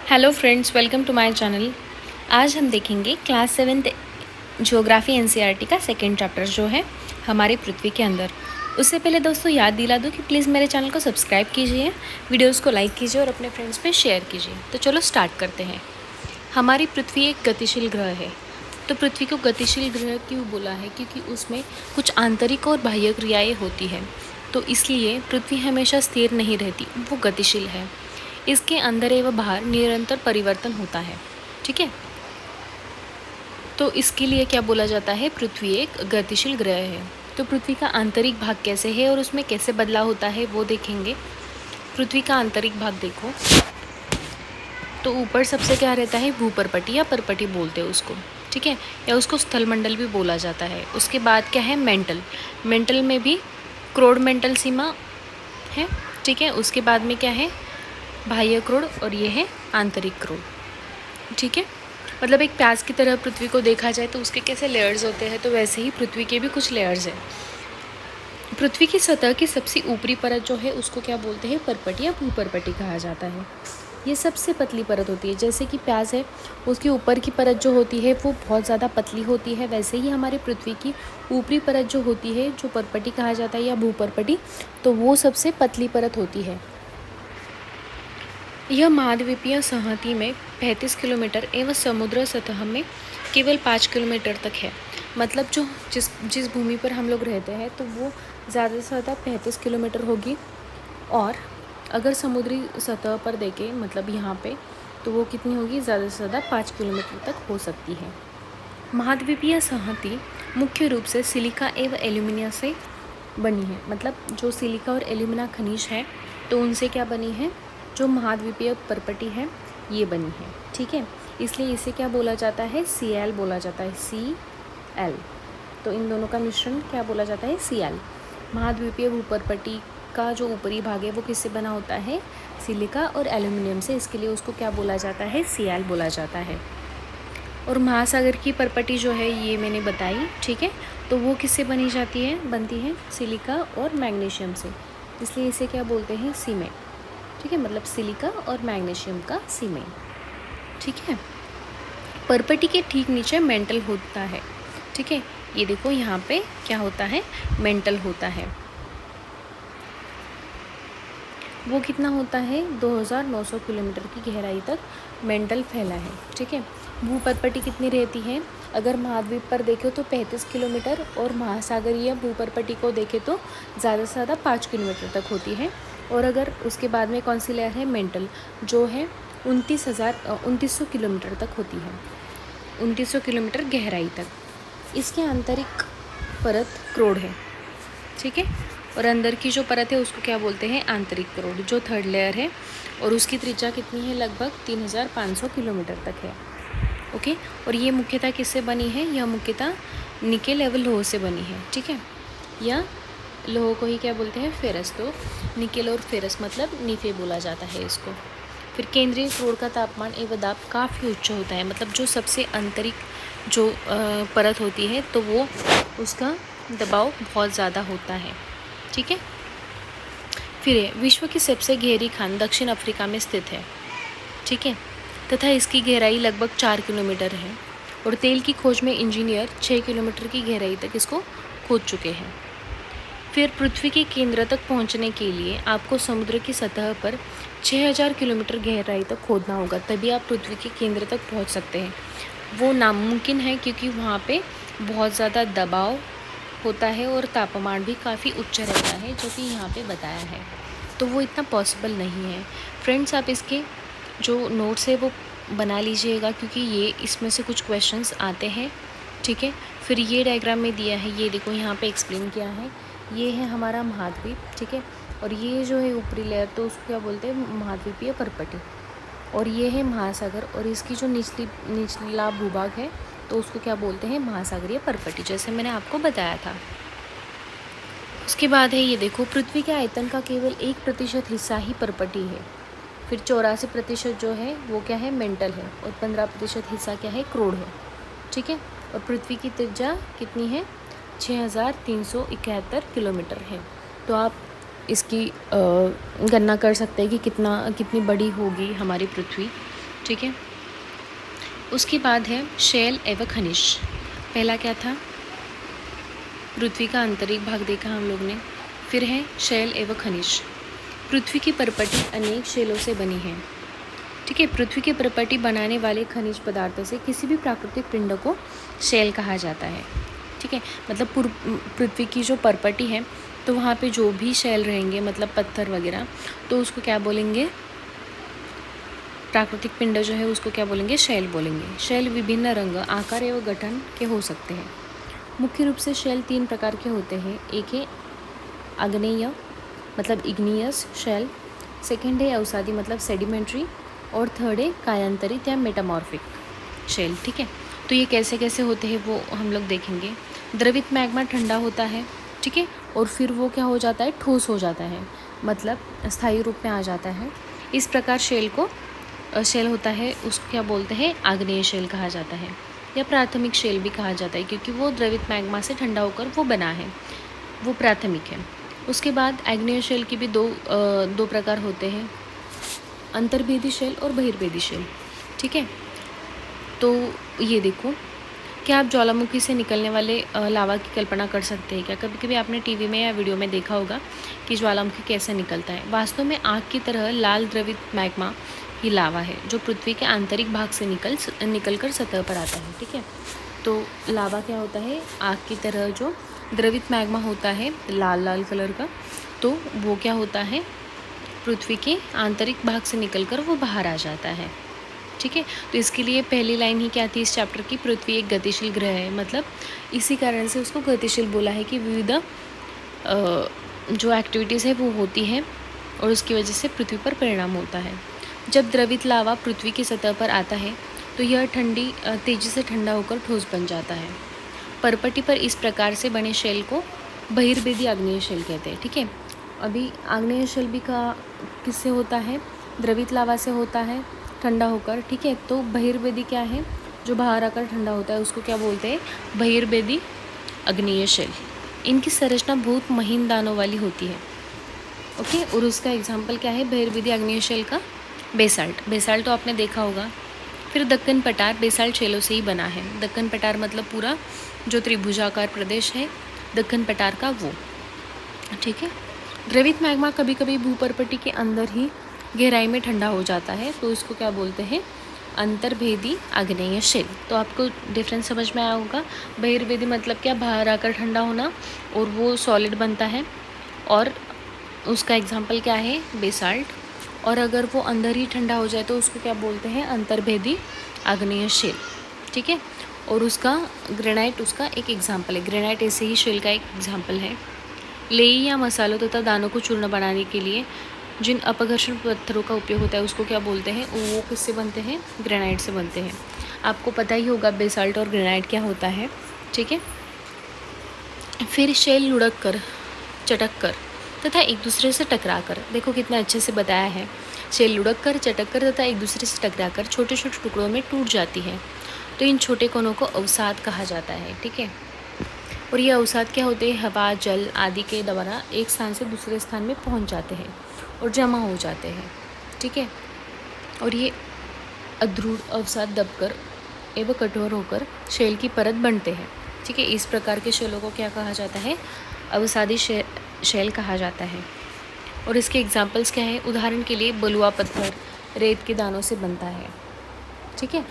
Hello friends, welcome to my channel. आज हम देखेंगे क्लास 7th ज्योग्राफी एनसीईआरटी का सेकेंड चैप्टर जो है हमारी पृथ्वी के अंदर। उससे पहले दोस्तों याद दिला दूं कि प्लीज़ मेरे चैनल को सब्सक्राइब कीजिए, वीडियोस को लाइक कीजिए और अपने फ्रेंड्स में शेयर कीजिए। तो चलो स्टार्ट करते हैं। हमारी पृथ्वी एक गतिशील ग्रह है। तो पृथ्वी को गतिशील ग्रह क्यों बोला है? क्योंकि उसमें कुछ आंतरिक और बाह्य क्रियाएँ होती हैं, तो इसलिए पृथ्वी हमेशा स्थिर नहीं रहती, वो गतिशील है। इसके अंदर एवं बाहर निरंतर परिवर्तन होता है। ठीक है, तो इसके लिए क्या बोला जाता है? पृथ्वी एक गतिशील ग्रह है। तो पृथ्वी का आंतरिक भाग कैसे है और उसमें कैसे बदलाव होता है वो देखेंगे। पृथ्वी का आंतरिक भाग देखो तो ऊपर सबसे क्या रहता है? भूपर्पटी या परपटी बोलते हैं उसको। ठीक है, या उसको स्थलमंडल भी बोला जाता है। उसके बाद क्या है? मेंटल। मेंटल में भी क्रोड मेंटल सीमा है। ठीक है, उसके बाद में क्या है? बाह्य क्रोड और ये है आंतरिक क्रोड। ठीक है, मतलब एक प्याज की तरह पृथ्वी को देखा जाए तो उसके कैसे लेयर्स होते हैं, तो वैसे ही पृथ्वी के भी कुछ लेयर्स हैं। पृथ्वी की सतह की सबसे ऊपरी परत जो है उसको क्या बोलते हैं? परपटी या भूपर्पटी कहा जाता है। ये सबसे पतली परत होती है। जैसे कि प्याज है, उसकी ऊपर की परत जो होती है वो बहुत ज़्यादा पतली होती है, वैसे ही हमारे पृथ्वी की ऊपरी परत जो होती है, जो परपटी कहा जाता है या भूपर्पटी, तो वो सबसे पतली परत होती है। यह महाद्वीपीय संहति में 35 किलोमीटर एवं समुद्र सतह में केवल 5 किलोमीटर तक है। मतलब जो जिस भूमि पर हम लोग रहते हैं तो वो ज़्यादा से ज़्यादा 35 किलोमीटर होगी, और अगर समुद्री सतह पर देखें मतलब यहाँ पे, तो वो कितनी होगी? ज़्यादा से ज़्यादा 5 किलोमीटर तक हो सकती है। महाद्वीपीय संहति मुख्य रूप से सिलिका एवं एल्यूमिनियम से बनी है। मतलब जो सिलिका और एल्यूमिना खनिज है तो उनसे क्या बनी है? जो महाद्वीपीय परपटी है ये बनी है। ठीक है, इसलिए इसे क्या बोला जाता है? Cl बोला जाता है, Cl। तो इन दोनों का मिश्रण क्या बोला जाता है? Cl। महाद्वीपीय भूपर्पटी का जो ऊपरी भाग है वो किससे बना होता है? सिलिका और एल्यूमिनियम से। इसके लिए उसको क्या बोला जाता है? Cl बोला जाता है। और महासागर की परपटी जो है ये मैंने बताई। ठीक है, तो वो किससे बनती है सिलिका और मैग्नीशियम से, इसलिए इसे क्या बोलते हैं? सीमेंट। ठीक है, मतलब सिलिका और मैग्नीशियम का सीमेंट। ठीक है, परपटी के ठीक नीचे मेंटल होता है। ठीक है, ये देखो यहाँ पे क्या होता है? मेंटल होता है। वो कितना होता है? 2900 किलोमीटर की गहराई तक मेंटल फैला है। ठीक है, भूपर्पटी कितनी रहती है? अगर महाद्वीप पर देखें तो 35 किलोमीटर, और महासागरीय भूपर्पटी को देखें तो ज़्यादा से ज़्यादा 5 किलोमीटर तक होती है। और अगर उसके बाद में कौन सी लेयर है? मेंटल, जो है 2900 किलोमीटर तक होती है, 2900 किलोमीटर गहराई तक। इसके आंतरिक परत क्रोड है। ठीक है, और अंदर की जो परत है उसको क्या बोलते हैं? आंतरिक क्रोड, जो थर्ड लेयर है, और उसकी त्रिज्या कितनी है? लगभग 3500 किलोमीटर तक है। ओके, और ये मुख्यतः किससे बनी है? यह मुख्यतः निकेल एवं लोह से बनी है। ठीक है, या लोह को ही क्या बोलते हैं? फेरस। तो निकेल और फेरस मतलब निफे बोला जाता है इसको। फिर केंद्रीय क्रोड का तापमान एवं दाब काफ़ी उच्च होता है। मतलब जो सबसे आंतरिक जो परत होती है तो वो उसका दबाव बहुत ज़्यादा होता है। ठीक है, फिर विश्व की सबसे गहरी खान दक्षिण अफ्रीका में स्थित है। ठीक है, तथा इसकी गहराई लगभग 4 किलोमीटर है, और तेल की खोज में इंजीनियर 6 किलोमीटर की गहराई तक इसको खोद चुके हैं। फिर पृथ्वी के केंद्र तक पहुंचने के लिए आपको समुद्र की सतह पर 6000 किलोमीटर गहराई तक खोदना होगा, तभी आप पृथ्वी के केंद्र तक पहुंच सकते हैं। वो नामुमकिन है क्योंकि वहाँ पे बहुत ज़्यादा दबाव होता है और तापमान भी काफ़ी उच्च रहता है, जो कि यहाँ पे बताया है, तो वो इतना पॉसिबल नहीं है। फ्रेंड्स, आप इसके जो नोट्स है वो बना लीजिएगा, क्योंकि ये इसमें से कुछ क्वेश्चंस आते हैं। ठीक है, फिर ये डायग्राम में दिया है, ये देखो यहाँ पे एक्सप्लेन किया है। ये है हमारा महाद्वीप। ठीक है, और ये जो है ऊपरी लेयर, तो उसको क्या बोलते हैं? महाद्वीपीय परपटी। और ये है महासागर, और इसकी जो निचला भूभाग है तो उसको क्या बोलते हैं? महासागरीय परपटी, जैसे मैंने आपको बताया था। उसके बाद है ये देखो, पृथ्वी के आयतन का केवल 1% हिस्सा ही परपटी है। फिर 84% जो है वो क्या है? मेंटल है, और 15% हिस्सा क्या है? क्रोड है। ठीक है, और पृथ्वी की त्रिज्या कितनी है? 6371 किलोमीटर है। तो आप इसकी गणना कर सकते हैं कि कितनी बड़ी होगी हमारी पृथ्वी। ठीक है। उसके बाद है शैल एवं खनिज। पहला क्या था, पृथ्वी का आंतरिक भाग देखा हम लोग ने। फिर है शैल एवं खनिज। पृथ्वी की परपटी अनेक शैलों से बनी है। ठीक है, पृथ्वी की परपटी बनाने वाले खनिज पदार्थों से किसी भी प्राकृतिक पिंड को शैल कहा जाता है। ठीक है, मतलब पृथ्वी की जो परपटी है तो वहाँ पे जो भी शैल रहेंगे, मतलब पत्थर वगैरह, तो उसको क्या बोलेंगे, प्राकृतिक पिंड जो है उसको क्या बोलेंगे, शैल बोलेंगे। शैल विभिन्न रंग, आकार एवं गठन के हो सकते हैं। मुख्य रूप से शैल 3 प्रकार के होते हैं। एक है आग्नेय मतलब इग्नियस शैल, सेकेंड है अवसादी मतलब सेडिमेंट्री, और थर्ड है कायांतरित या मेटामॉर्फिक शैल। ठीक है, तो ये कैसे कैसे होते हैं वो हम लोग देखेंगे। द्रवित मैग्मा ठंडा होता है, ठीक है, और फिर वो क्या हो जाता है, ठोस हो जाता है, मतलब स्थायी रूप में आ जाता है। इस प्रकार शैल होता है, उसको क्या बोलते हैं, आग्नेय शैल कहा जाता है, या प्राथमिक शैल भी कहा जाता है, क्योंकि वो द्रवित मैग्मा से ठंडा होकर वो बना है, वो प्राथमिक है। उसके बाद आग्नेय शैल की भी दो प्रकार होते हैं, अंतर्भेदी शैल और बहिर्भेदी शैल। ठीक है, तो ये देखो, क्या आप ज्वालामुखी से निकलने वाले लावा की कल्पना कर सकते हैं क्या? कभी कभी आपने टीवी में या वीडियो में देखा होगा कि ज्वालामुखी कैसे निकलता है। वास्तव में आग की तरह लाल द्रवित मैग्मा ही लावा है, जो पृथ्वी के आंतरिक भाग से निकल कर सतह पर आता है। ठीक है, तो लावा क्या होता है, आग की तरह जो द्रवित मैग्मा होता है लाल लाल कलर का, तो वो क्या होता है, पृथ्वी के आंतरिक भाग से निकलकर वो बाहर आ जाता है। ठीक है, तो इसके लिए पहली लाइन ही क्या थी इस चैप्टर की, पृथ्वी एक गतिशील ग्रह है, मतलब इसी कारण से उसको गतिशील बोला है कि विविध जो एक्टिविटीज़ है वो होती है और उसकी वजह से पृथ्वी पर परिणाम होता है। जब द्रवित लावा पृथ्वी की सतह पर आता है तो यह तेज़ी से ठंडा होकर ठोस बन जाता है। परपटी पर इस प्रकार से बने शैल को बहिर्भेदी आग्नेय शैल कहते हैं। ठीक है, अभी आग्नेय शैल भी किससे होता है, द्रवित लावा से होता है ठंडा होकर। ठीक है, तो बहिर्भेदी क्या है, जो बाहर आकर ठंडा होता है उसको क्या बोलते हैं, बहिर्भेदी आग्नेय शैल। इनकी संरचना बहुत महीन दानों वाली होती है। ओके, और उसका एग्जाम्पल क्या है बहिर्भेदी आग्नेय शैल का, बेसाल्ट तो आपने देखा होगा। फिर दक्कन पठार बेसाल्ट शैलों से ही बना है। दक्कन पठार मतलब पूरा जो त्रिभुजाकार प्रदेश है दक्कन पठार का, वो। ठीक है, द्रवित मैग्मा कभी कभी भूपर्पटी के अंदर ही गहराई में ठंडा हो जाता है, तो इसको क्या बोलते हैं, अंतर्भेदी आग्नेय शैल। तो आपको डिफरेंस समझ में आया होगा। बहिर्भेदी मतलब क्या, बाहर आकर ठंडा होना और वो सॉलिड बनता है, और उसका एग्जाम्पल क्या है, बेसाल्ट। और अगर वो अंदर ही ठंडा हो जाए तो उसको क्या बोलते हैं, अंतर्भेदी आग्नेय शैल। ठीक है, और उसका ग्रेनाइट उसका एक एग्जाम्पल है। ग्रेनाइट ऐसे ही शैल का एक एग्जाम्पल है। लेई या मसालों तथा दानों को चूर्ण बनाने के लिए जिन अपघर्षण पत्थरों का उपयोग होता है उसको क्या बोलते हैं, वो किससे बनते हैं, ग्रेनाइट से बनते हैं। आपको पता ही होगा बेसाल्ट और ग्रेनाइट क्या होता है। ठीक है, फिर शैल लुढ़क कर, चटक कर तथा एक दूसरे से टकरा कर, देखो कितना अच्छे से बताया है। शैल लुढ़क कर, चटक कर तथा एक दूसरे से टकरा कर छोटे छोटे टुकड़ों में टूट जाती है, तो इन छोटे कोनों को अवसाद कहा जाता है। ठीक है, और ये अवसाद क्या होते हैं, हवा, जल आदि के द्वारा एक स्थान से दूसरे स्थान में पहुंच जाते हैं और जमा हो जाते हैं। ठीक है, और ये अध्रुव अवसाद दबकर एवं कठोर होकर शैल की परत बनते हैं। ठीक है, इस प्रकार के शैलों को क्या कहा जाता है, अवसादी शैल कहा जाता है। और इसके एग्जाम्पल्स क्या है, उदाहरण के लिए बलुआ पत्थर रेत के दानों से बनता है। ठीक है,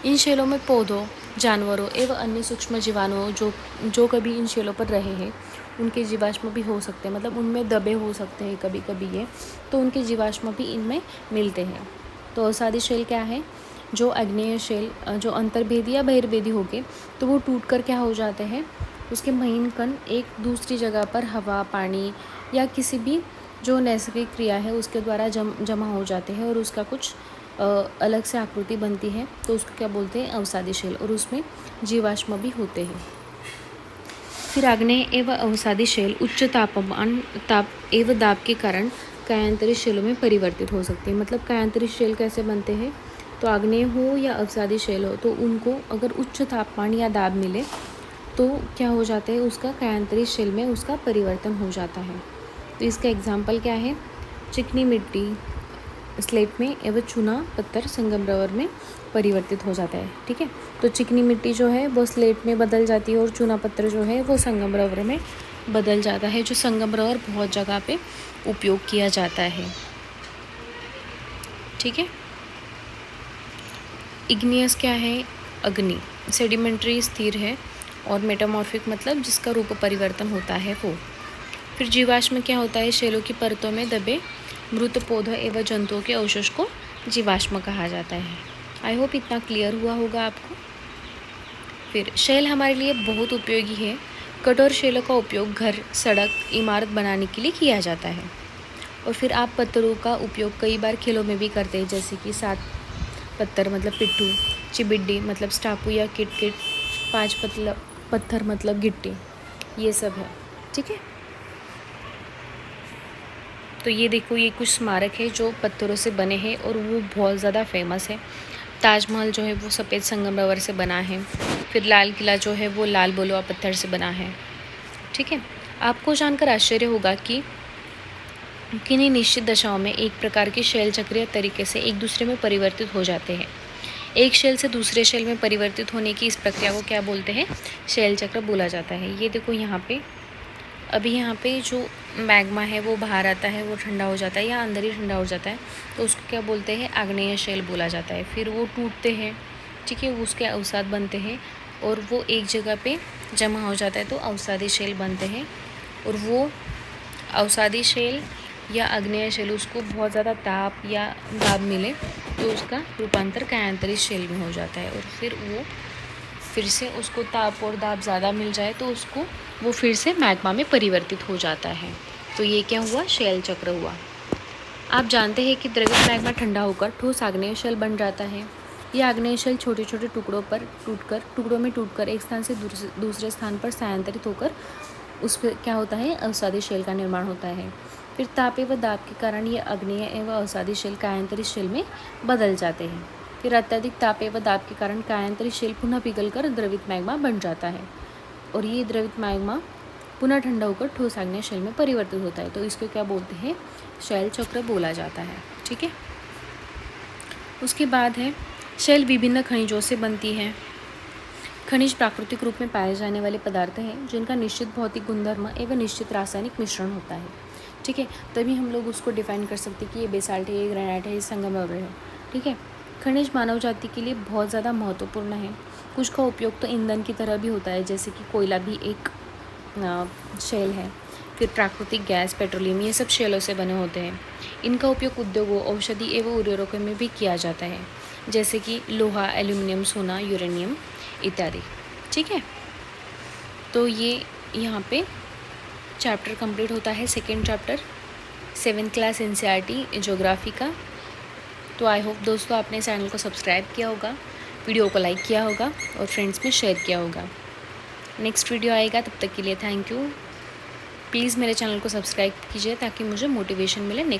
इन शैलों में पौधों, जानवरों एवं अन्य सूक्ष्म जीवाणुओं जो कभी इन शैलों पर रहे हैं उनके जीवाश्म भी हो सकते हैं, मतलब उनमें दबे हो सकते हैं कभी कभी ये, तो उनके जीवाश्म भी इनमें मिलते हैं। तो अवसादी शैल क्या है, जो आग्नेय शैल जो अंतर्भेदी या बहिर्भेदी हो गए तो वो टूट कर क्या हो जाते हैं, उसके महीन कण एक दूसरी जगह पर हवा, पानी या किसी भी जो नैसर्गिक क्रिया है उसके द्वारा जमा हो जाते हैं और उसका कुछ अलग से आकृति बनती है, तो उसको क्या बोलते हैं, अवसादी शैल, और उसमें जीवाश्म भी होते हैं। फिर आग्नेय एवं अवसादी शैल उच्च ताप एवं दाब के कारण कायांतरित शैलों में परिवर्तित हो सकते हैं। मतलब कायांतरित शैल कैसे बनते हैं, तो आग्नेय हो या अवसादी शैल हो, तो उनको अगर उच्च तापमान या दाब मिले तो क्या हो जाता है, उसका कायांतरित शैल में उसका परिवर्तन हो जाता है। तो इसका एग्जाम्पल क्या है, चिकनी मिट्टी, स्लेट में एवं चूना पत्थर संगमरवर में परिवर्तित हो जाता है। ठीक है, तो चिकनी मिट्टी जो है वो स्लेट में बदल जाती है और चूना पत्थर जो है वो संगमरवर में बदल जाता है, जो संगमरवर बहुत जगह पे उपयोग किया जाता है। ठीक है, इग्नियस क्या है? अग्नि। सेडिमेंट्री स्थिर है, और मेटामॉर्फिक मतलब जिसका रूप परिवर्तन होता है वो। फिर जीवाश्म क्या होता है? शैलों की परतों में दबे मृत पौधों एवं जंतुओं के अवशेष को जीवाश्म कहा जाता है। आई होप इतना क्लियर हुआ होगा आपको। फिर शैल हमारे लिए बहुत उपयोगी है। कठोर शैलों का उपयोग घर, सड़क, इमारत बनाने के लिए किया जाता है। और फिर आप पत्थरों का उपयोग कई बार खेलों में भी करते हैं, जैसे कि 7 पत्थर मतलब पिट्ठू, चिबिड्डी मतलब स्टापू या किट, 5 पत्थर मतलब गिट्टी, ये सब है। ठीक है, तो ये देखो, ये कुछ स्मारक है जो पत्थरों से बने हैं और वो बहुत ज़्यादा फेमस है। ताजमहल जो है वो सफ़ेद संगमरमर से बना है। फिर लाल किला जो है वो लाल बलुआ पत्थर से बना है। ठीक है, आपको जानकर आश्चर्य होगा कि किन्हीं निश्चित दशाओं में एक प्रकार के शैल चक्रीय तरीके से एक दूसरे में परिवर्तित हो जाते हैं। एक शैल से दूसरे शैल में परिवर्तित होने की इस प्रक्रिया को क्या बोलते हैं? शैल चक्र बोला जाता है। ये देखो यहाँ पे, अभी यहाँ पे जो मैग्मा है वो बाहर आता है, वो ठंडा हो जाता है या अंदर ही ठंडा हो जाता है, तो उसको क्या बोलते हैं? आग्नेय शैल बोला जाता है। फिर वो टूटते हैं, ठीक है, उसके अवसाद बनते हैं और वो एक जगह पे जमा हो जाता है, तो अवसादी शैल बनते हैं। और वो अवसादी शैल या आग्नेय शैल, उसको बहुत ज़्यादा ताप या दाब मिले तो उसका रूपांतर कायांतरित शैल में हो जाता है। और फिर वो फिर से उसको ताप और दाब ज़्यादा मिल जाए तो उसको वो फिर से मैग्मा में परिवर्तित हो जाता है। तो ये क्या हुआ? शैल चक्र हुआ। आप जानते हैं कि द्रवित मैग्मा ठंडा होकर ठोस आग्नेय शैल बन जाता है। यह आग्नेय शैल छोटे छोटे टुकड़ों में टूटकर एक स्थान से दूसरे स्थान पर स्थानांतरित होकर उस पर क्या होता है? अवसादी शैल का निर्माण होता है। फिर ताप एवं दाब के कारण ये आग्नेय एवं अवसादी शैल कायांतरित शैल में बदल जाते हैं। फिर अत्यधिक ताप एवं दाब के कारण कायांतरित शैल पुनः पिघलकर द्रवित मैग्मा बन जाता है, और ये द्रवित मैग्मा पुनः ठंडा होकर ठोस आग्नेय शैल में परिवर्तित होता है। तो इसको क्या बोलते हैं? शैल चक्र बोला जाता है। ठीक है, उसके बाद है शैल विभिन्न खनिजों से बनती है। खनिज प्राकृतिक रूप में पाए जाने वाले पदार्थ हैं जिनका निश्चित भौतिक गुणधर्म एवं निश्चित रासायनिक मिश्रण होता है। ठीक है, तभी हम लोग उसको डिफाइन कर सकते हैं कि ये बेसाल्ट है, ये ग्रेनाइट है, ये संगमरमर है। ठीक है, खनिज मानव जाति के लिए बहुत ज़्यादा महत्वपूर्ण है। कुछ का उपयोग तो ईंधन की तरह भी होता है, जैसे कि कोयला भी एक शैल है। फिर प्राकृतिक गैस, पेट्रोलियम, ये सब शैलों से बने होते हैं। इनका उपयोग उद्योगों, औषधि एवं उर्वरकों में भी किया जाता है, जैसे कि लोहा, एल्यूमिनियम, सोना, यूरेनियम इत्यादि। ठीक है, तो ये यहाँ पे चैप्टर कंप्लीट होता है, second chapter 7th class NCERT geography का। तो आई होप दोस्तों आपने चैनल को सब्सक्राइब किया होगा, वीडियो को लाइक किया होगा और फ्रेंड्स में शेयर किया होगा। नेक्स्ट वीडियो आएगा, तब तक के लिए थैंक यू। प्लीज़ मेरे चैनल को सब्सक्राइब कीजिए ताकि मुझे मोटिवेशन मिले नेक्स्ट